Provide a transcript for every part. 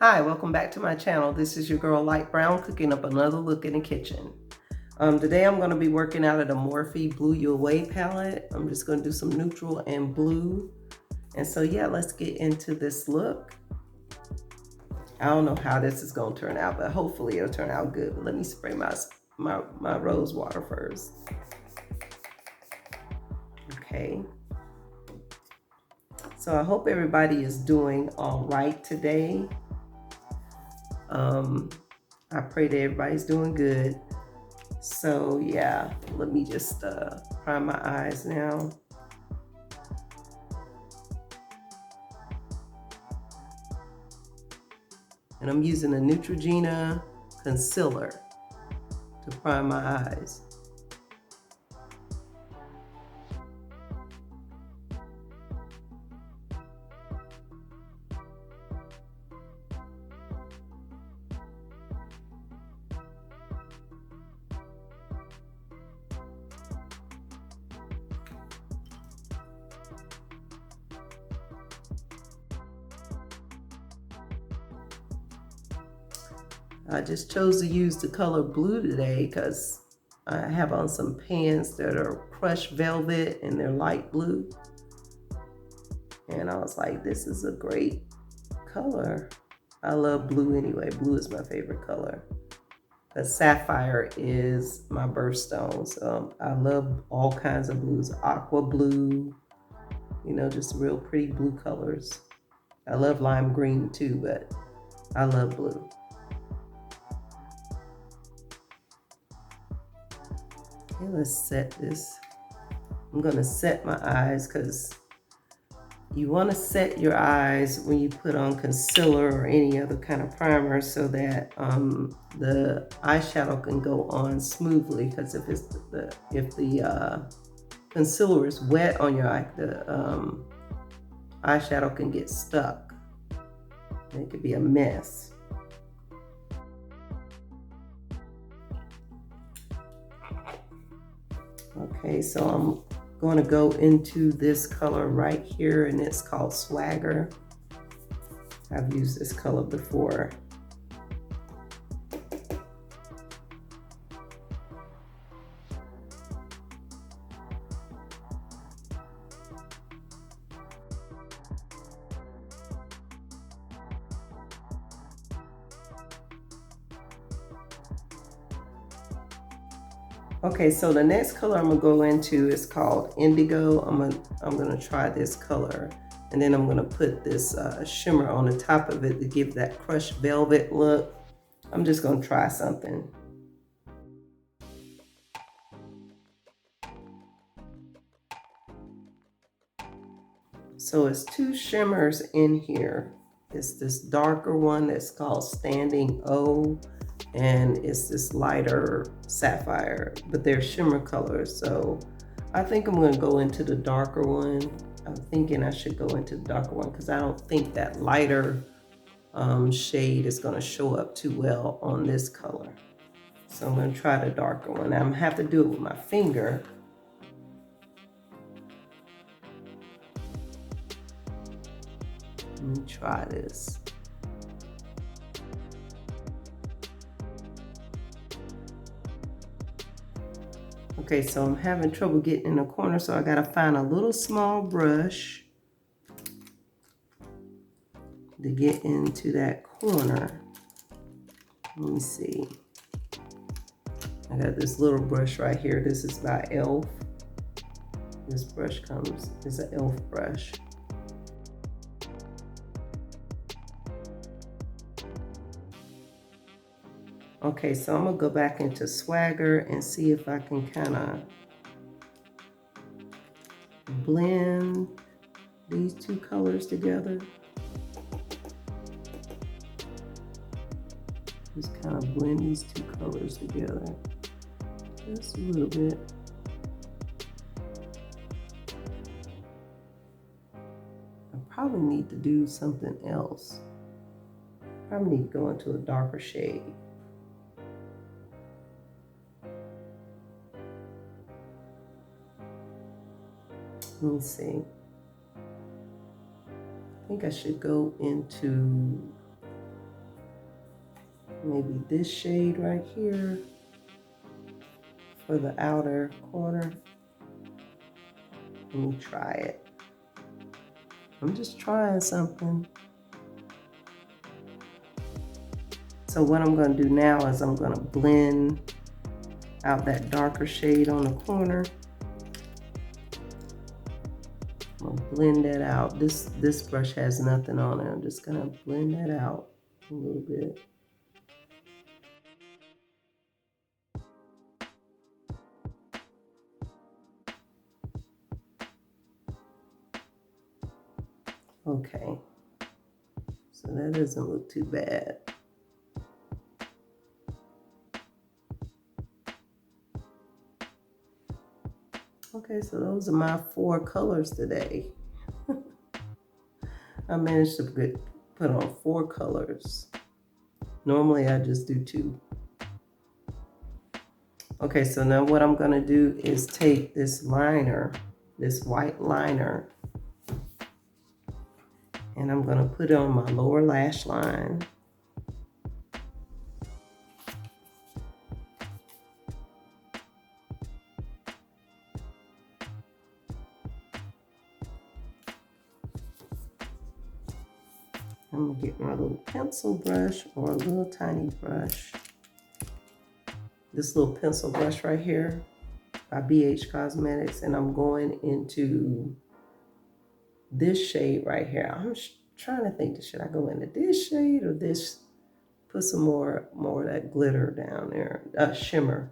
Hi, welcome back to my channel. This is your girl Light Brown cooking up another look in the kitchen. Today I'm going to be working out of the Morphe Blue You Away palette. I'm just going to do some neutral and blue. And so yeah, let's get into this look. I don't know how this is going to turn out, but hopefully it'll turn out good. But let me spray my rose water first. Okay. So I hope everybody is doing all right today. I pray that everybody's doing good. So yeah, let me just prime my eyes now. And I'm using a Neutrogena concealer to prime my eyes. I just chose to use the color blue today because I have on some pants that are crushed velvet and they're light blue. And I was like, this is a great color. I love blue anyway. Blue is my favorite color. The sapphire is my birthstone. So I love all kinds of blues. Aqua blue, you know, just real pretty blue colors. I love lime green too, but I love blue. Okay, let's set this. I'm gonna set my eyes because you want to set your eyes when you put on concealer or any other kind of primer so that the eyeshadow can go on smoothly. Because if the concealer is wet on your eye, the eyeshadow can get stuck. And it could be a mess. Okay, so I'm going to go into this color right here, and it's called Swagger. I've used this color before. Okay, so the next color I'm gonna go into is called Indigo. I'm gonna try this color, and then I'm gonna put this shimmer on the top of it to give that crushed velvet look. I'm just gonna try something. So it's two shimmers in here. It's this darker one that's called Standing O, and it's this lighter sapphire, but they're shimmer colors. So I think I'm going to go into the darker one. I'm thinking I should go into the darker one because I don't think that lighter shade is going to show up too well on this color. So I'm going to try the darker one. I'm going to have to do it with my finger. Let me try this. Okay, so I'm having trouble getting in the corner, so I gotta find a little small brush to get into that corner. Let me see. I got this little brush right here. This is by E.L.F. This brush is an E.L.F. brush. Okay, so I'm gonna go back into Swagger and see if I can kind of blend these two colors together. Just kind of blend these two colors together. Just a little bit. I probably need to do something else. Probably need to go into a darker shade. Let me see. I think I should go into maybe this shade right here for the outer corner. Let me try it. I'm just trying something. So what I'm going to do now is I'm going to blend out that darker shade on the corner. I'm going to blend that out. This brush has nothing on it. I'm just going to blend that out a little bit. Okay, so that doesn't look too bad. Okay, so those are my 4 colors today. I managed to put on 4 colors. Normally I just do 2. Okay, so now what I'm gonna do is take this liner, this white liner, and I'm gonna put it on my lower lash line. I'm gonna get my little pencil brush or a little tiny brush. This little pencil brush right here by BH Cosmetics, and I'm going into this shade right here. I'm trying to think, should I go into this shade or this? Put some more of that glitter down there, shimmer.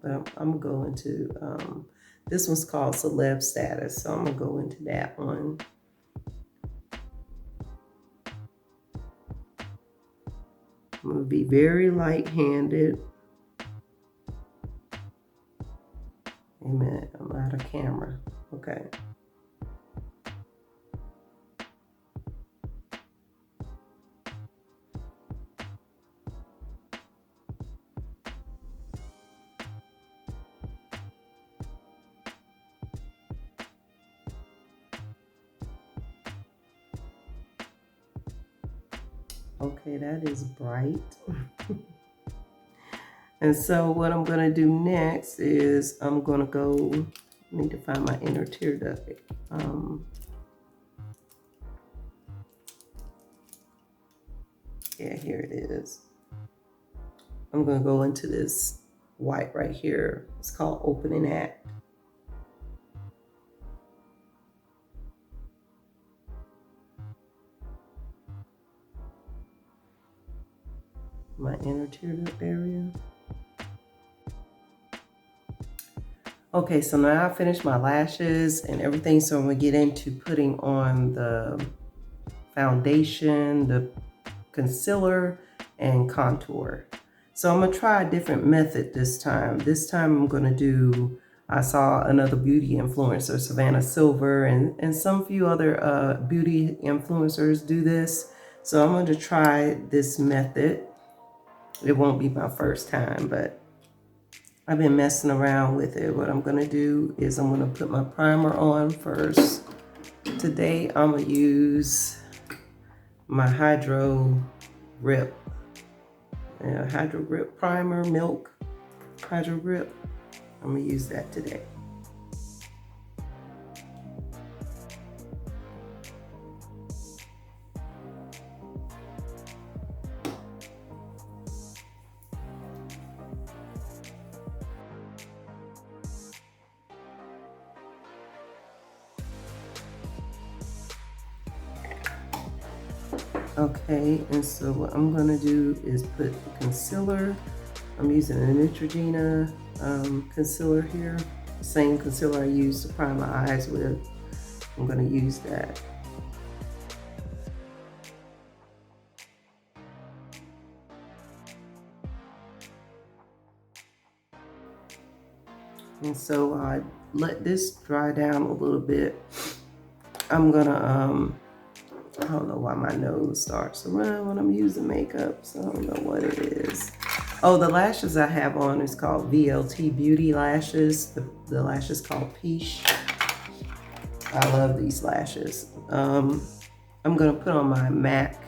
But I'm going to, this one's called Celeb Status, so I'm gonna go into that one. I'm gonna be very light-handed. Wait a minute, I'm out of camera. Okay. Okay, that is bright. And so what I'm gonna do next is I'm gonna go, I need to find my inner tear duct. Yeah, here it is. I'm gonna go into this white right here. It's called Opening Act. My inner tear duct area. Okay, so now I finished my lashes and everything, so I'm gonna get into putting on the foundation, the concealer, and contour. So I'm gonna try a different method this time. This time I'm gonna do, I saw another beauty influencer, Savannah Silver, and some few other beauty influencers do this. So I'm gonna try this method. It won't be my first time, but I've been messing around with it. What I'm gonna do is I'm gonna put my primer on first. Today I'm gonna use my Hydro Grip. Hydro Grip Primer, Milk Hydro Grip. I'm gonna use that today. Okay, and so what I'm gonna do is put the concealer. I'm using a Neutrogena concealer here. Same concealer I used to prime my eyes with. I'm gonna use that. And so I let this dry down a little bit. I'm gonna, I don't know why my nose starts to run when I'm using makeup, so I don't know what it is. Oh, the lashes I have on is called VLT Beauty lashes. The lashes called PEACHY. I love these lashes. I'm gonna put on my MAC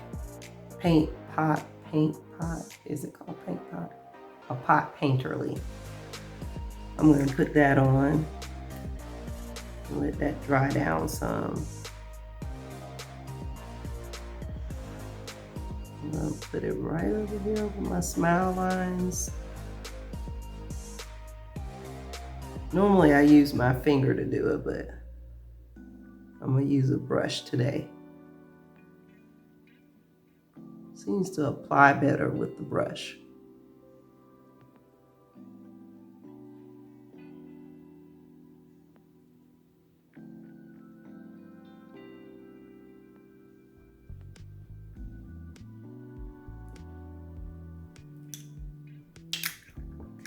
paint pot. Is it called paint pot? A pot painterly. I'm going to put that on and let that dry down some. I'm going to put it right over here over my smile lines. Normally I use my finger to do it, but I'm going to use a brush today. Seems to apply better with the brush.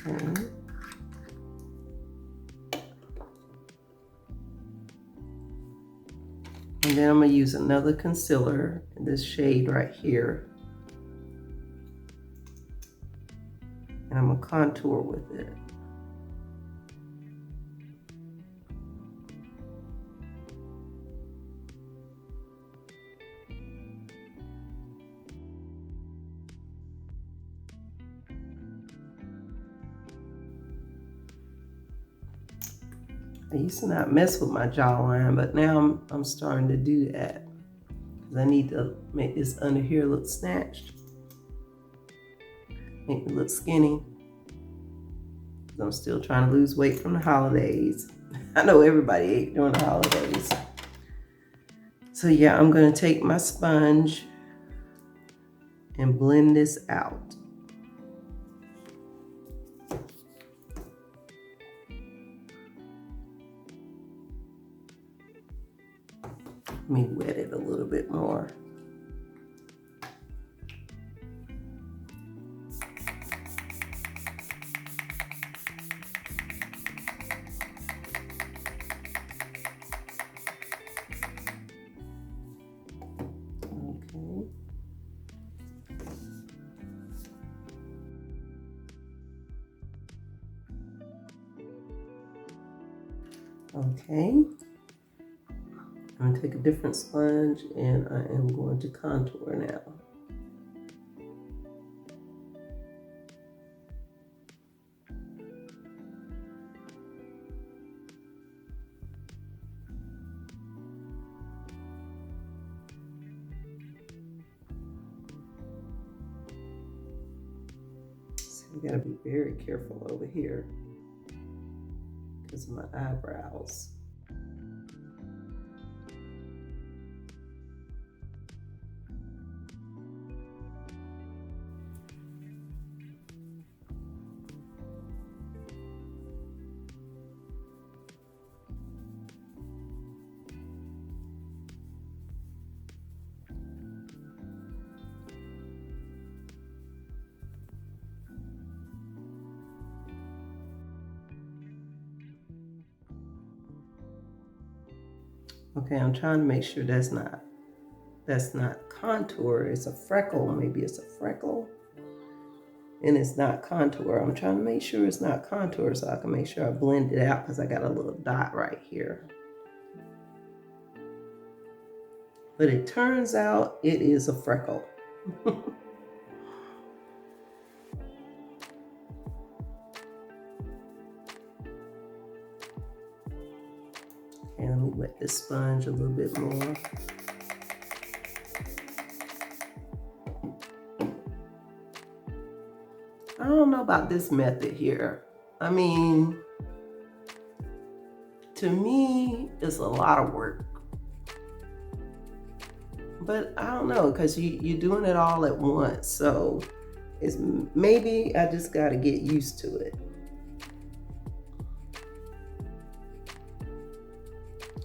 Okay. And then I'm going to use another concealer in this shade right here. And I'm going to contour with it. I used to not mess with my jawline, but now I'm starting to do that. Because I need to make this under here look snatched. Make me look skinny. I'm still trying to lose weight from the holidays. I know everybody ate during the holidays. So yeah, I'm going to take my sponge and blend this out. Let me wet it a little bit more. Okay. I'm going to take a different sponge and I am going to contour now. So we got to be very careful over here because of my eyebrows. Okay, I'm trying to make sure that's not contour. It's a freckle. Maybe it's a freckle. And it's not contour. I'm trying to make sure it's not contour so I can make sure I blend it out because I got a little dot right here. But it turns out it is a freckle. And let me wet this sponge a little bit more. I don't know about this method here. I mean, to me, it's a lot of work. But I don't know, because you're doing it all at once. So it's maybe I just got to get used to it.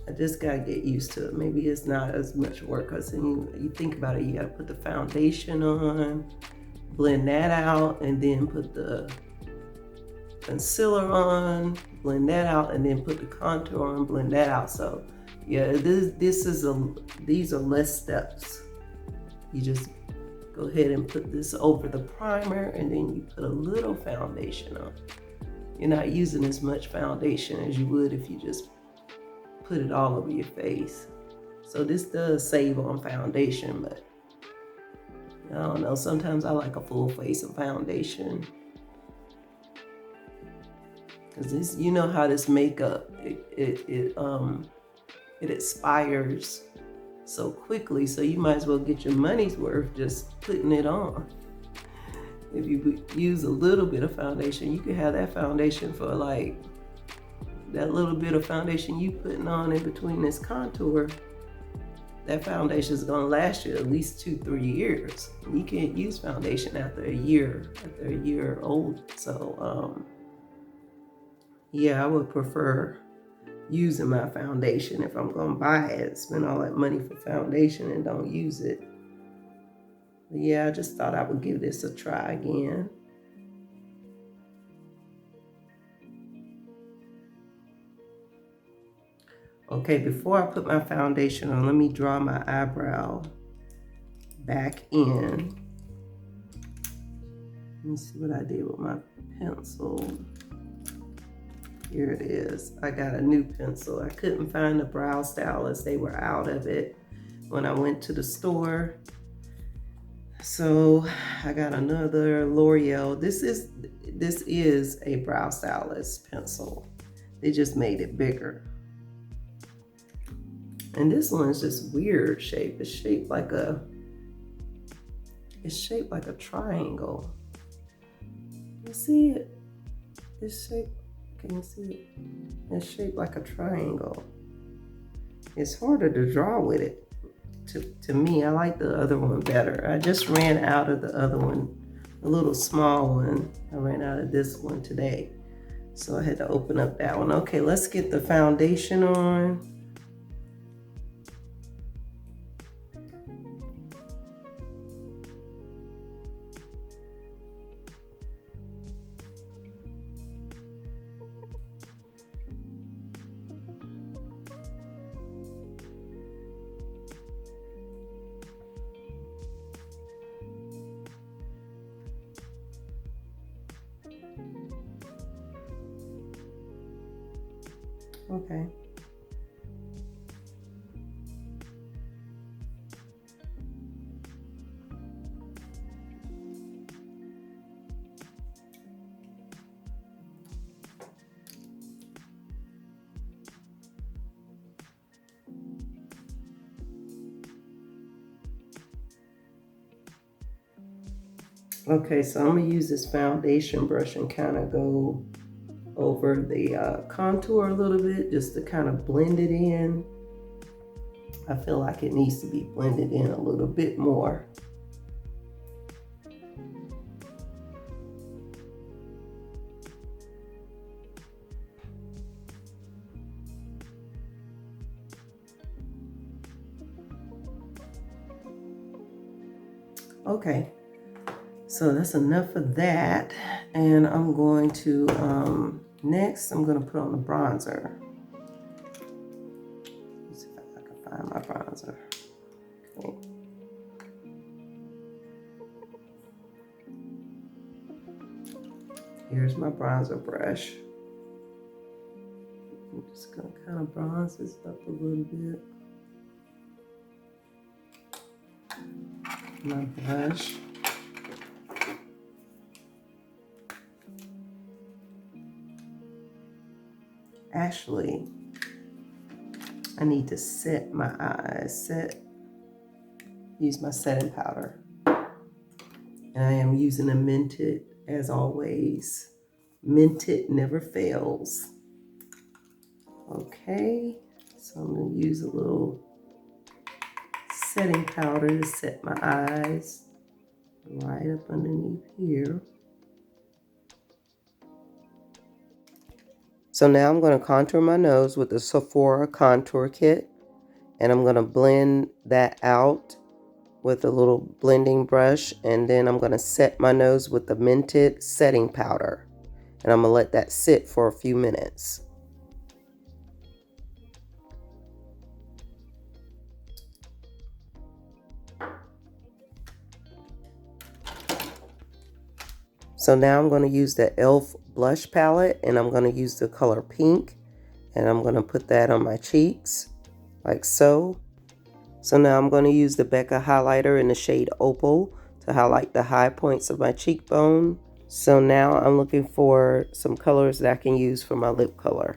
I just got to get used to it. Maybe it's not as much work because you think about it, you got to put the foundation on, blend that out, and then put the concealer on, blend that out, and then put the contour on, blend that out. So yeah, these are less steps. You just go ahead and put this over the primer, and then you put a little foundation on. You're not using as much foundation as you would if you just put it all over your face. So this does save on foundation, but I don't know, sometimes I like a full face of foundation. Cause this, you know how this makeup, it expires so quickly, so you might as well get your money's worth just putting it on. If you use a little bit of foundation, you could have that foundation for like, that little bit of foundation you putting on in between this contour, that foundation is gonna last you at least 2-3 years. You can't use foundation after a year old. So yeah, I would prefer using my foundation if I'm gonna buy it, spend all that money for foundation and don't use it. But yeah, I just thought I would give this a try again. Okay, before I put my foundation on, let me draw my eyebrow back in. Let me see what I did with my pencil. Here it is. I got a new pencil. I couldn't find the brow stylist. They were out of it when I went to the store. So I got another L'Oreal. This is a brow stylist pencil. They just made it bigger. And this one is just weird shape. It's shaped like a triangle. You see it? It's shaped. Can you see it? It's shaped like a triangle. It's harder to draw with it. To me, I like the other one better. I just ran out of the other one, a little small one. I ran out of this one today. So I had to open up that one. Okay, let's get the foundation on. Okay. Okay, so I'm gonna use this foundation brush and kind of go over the contour a little bit just to kind of blend it in. I feel like it needs to be blended in a little bit more. Okay, so that's enough of that. And I'm going to, next I'm gonna put on the bronzer. Let's see if I can find my bronzer. Okay. Here's my bronzer brush. I'm just gonna kind of bronze this up a little bit. My blush. Actually, I need to set my eyes, use my setting powder. And I am using a Mented, as always. Mented never fails. Okay, so I'm gonna use a little setting powder to set my eyes right up underneath here. So now I'm going to contour my nose with the Sephora contour kit, and I'm going to blend that out with a little blending brush, and then I'm going to set my nose with the Mented setting powder, and I'm going to let that sit for a few minutes. So now I'm going to use the E.L.F blush palette, and I'm going to use the color pink, and I'm going to put that on my cheeks like so. So now I'm going to use the BECCA highlighter in the shade Opal to highlight the high points of my cheekbone. So now I'm looking for some colors that I can use for my lip color.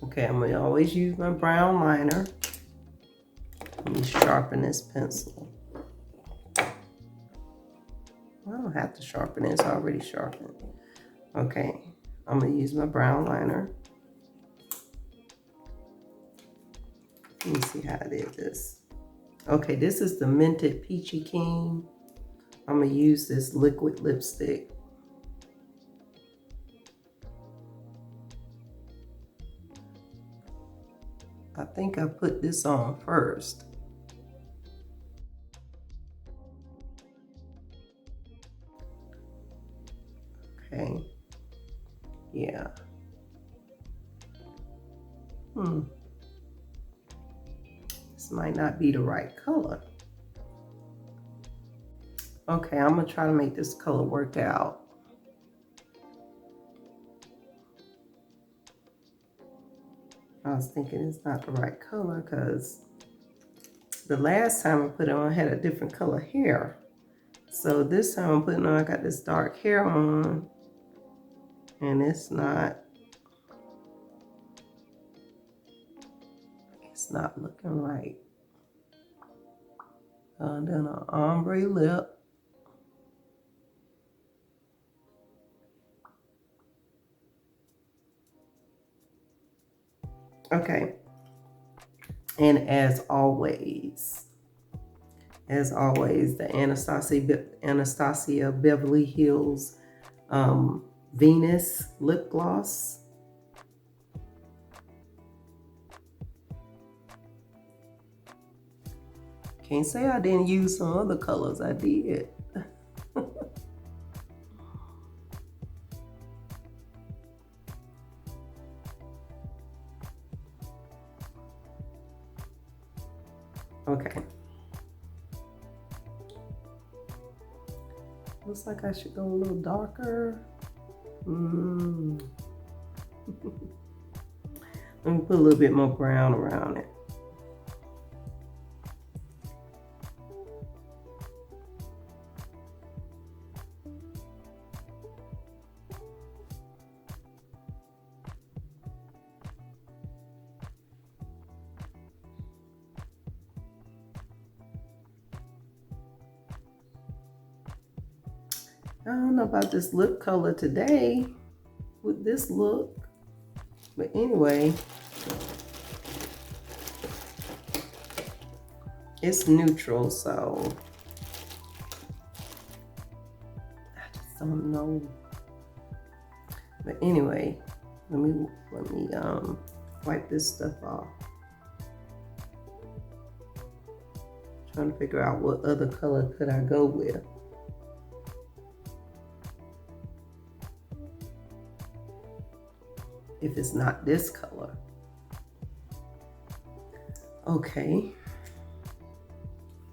Okay, I'm gonna always use my brown liner. Let me sharpen this pencil. I don't have to sharpen it, it's already sharpened. Okay, I'm gonna use my brown liner. Let me see how I did this. Okay, this is the Mented Peachy King. I'm gonna use this liquid lipstick. I think I put this on first. Okay, yeah. This might not be the right color. Okay, I'm gonna try to make this color work out. I was thinking it's not the right color because the last time I put it on I had a different color hair. So this time I'm putting on, I got this dark hair on, and it's not looking right. Then an ombre lip. Okay, and as always, the Anastasia Beverly Hills Venus lip gloss. Can't say I didn't use some other colors, I did. Okay. Looks like I should go a little darker. Let me put a little bit more brown around it. I don't know about this lip color today with this look, but anyway, it's neutral, so I just don't know. But anyway, let me wipe this stuff off. Trying to figure out what other color could I go with. If it's not this color. Okay.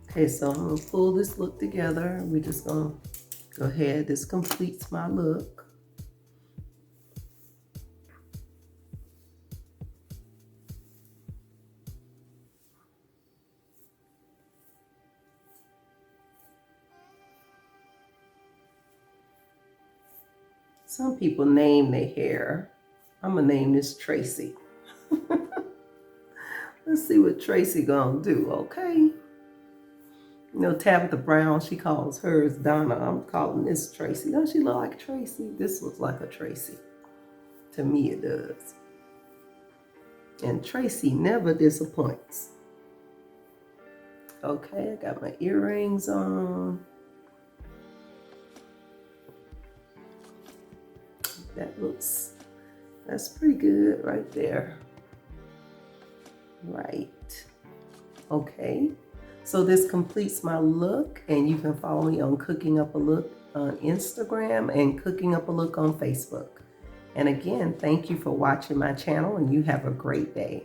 Okay, so I'm gonna pull this look together. We're just gonna go ahead. This completes my look. Some people name their hair. I'm gonna name this Tracy. Let's see what Tracy gonna do, okay? You know, Tabitha Brown, she calls hers Donna. I'm calling this Tracy. Don't she look like Tracy? This looks like a Tracy. To me, it does. And Tracy never disappoints. Okay, I got my earrings on. That's pretty good right there. Right. Okay. So this completes my look, and you can follow me on Cooking Up a Look on Instagram and Cooking Up a Look on Facebook. And again, thank you for watching my channel, and you have a great day.